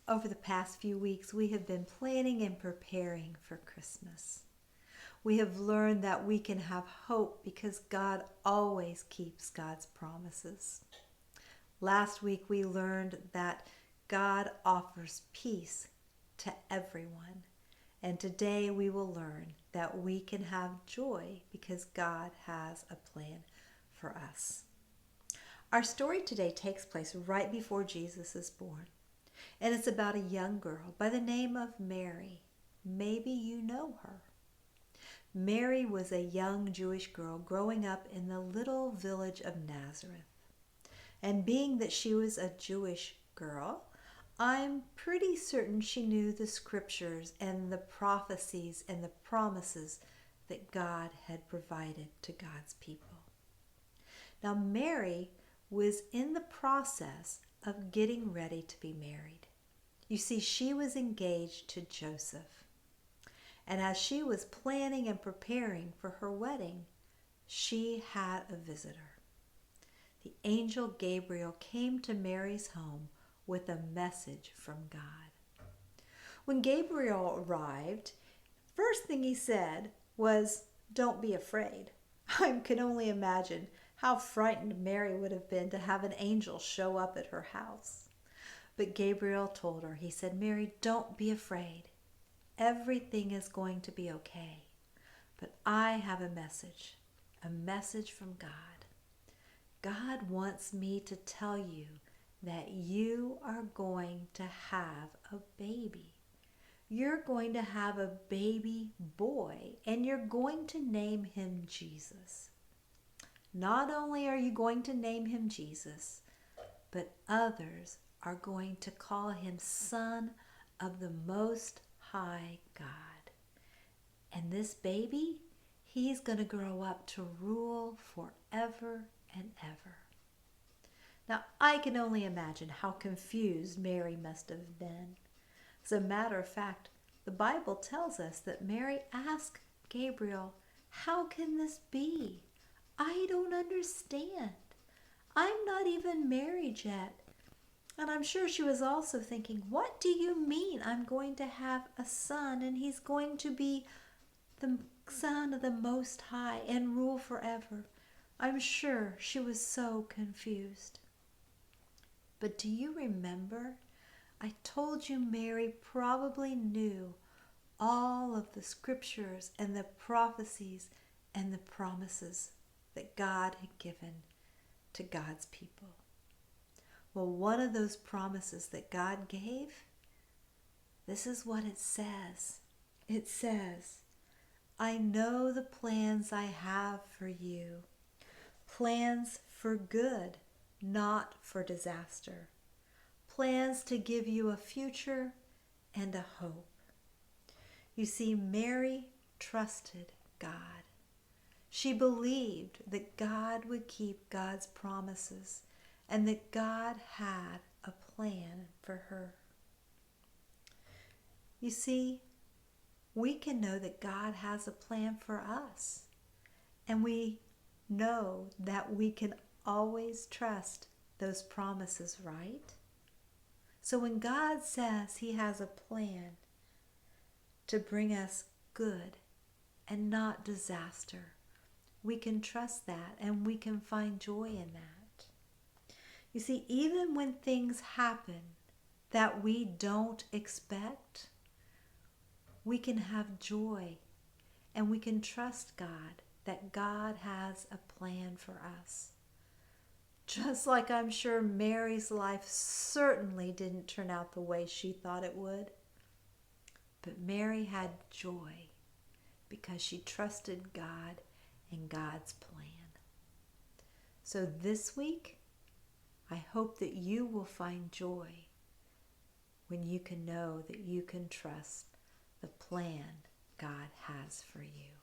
Over the past few weeks, we have been planning and preparing for Christmas. We have learned that we can have hope because God always keeps God's promises. Last week, we learned that God offers peace to everyone. And today we will learn that we can have joy because God has a plan for us. Our story today takes place right before Jesus is born. And it's about a young girl by the name of Mary. Maybe you know her. Mary was a young Jewish girl growing up in the little village of Nazareth. And being that she was a Jewish girl, I'm pretty certain she knew the scriptures and the prophecies and the promises that God had provided to God's people. Now, Mary was in the process of getting ready to be married. You see, she was engaged to Joseph. And as she was planning and preparing for her wedding, she had a visitor. The angel Gabriel came to Mary's home with a message from God. When Gabriel arrived, first thing he said was, "Don't be afraid." I can only imagine how frightened Mary would have been to have an angel show up at her house. But Gabriel told her, he said, "Mary, don't be afraid. Everything is going to be okay. But I have a message from God. God wants me to tell you that you are going to have a baby. You're going to have a baby boy, and you're going to name him Jesus. Not only are you going to name him Jesus, but others are going to call him Son of the Most High God. And this baby, he's going to grow up to rule forever and ever." Now, I can only imagine how confused Mary must have been. As a matter of fact, the Bible tells us that Mary asked Gabriel, "How can this be? I don't understand. I'm not even married yet." And I'm sure she was also thinking, what do you mean I'm going to have a son and he's going to be the Son of the Most High and rule forever? I'm sure she was so confused. But do you remember? I told you Mary probably knew all of the scriptures and the prophecies and the promises that God had given to God's people. Well, one of those promises that God gave, this is what it says. It says, "I know the plans I have for you, plans for good, not for disaster, plans to give you a future and a hope." You see, Mary trusted God. She believed that God would keep God's promises and that God had a plan for her. You see, we can know that God has a plan for us, and we know that we can always trust those promises, right? So when God says he has a plan to bring us good and not disaster, we can trust that and we can find joy in that. You see, even when things happen that we don't expect, we can have joy and we can trust God that God has a plan for us. Just like I'm sure Mary's life certainly didn't turn out the way she thought it would. But Mary had joy because she trusted God and God's plan. So this week, I hope that you will find joy when you can know that you can trust the plan God has for you.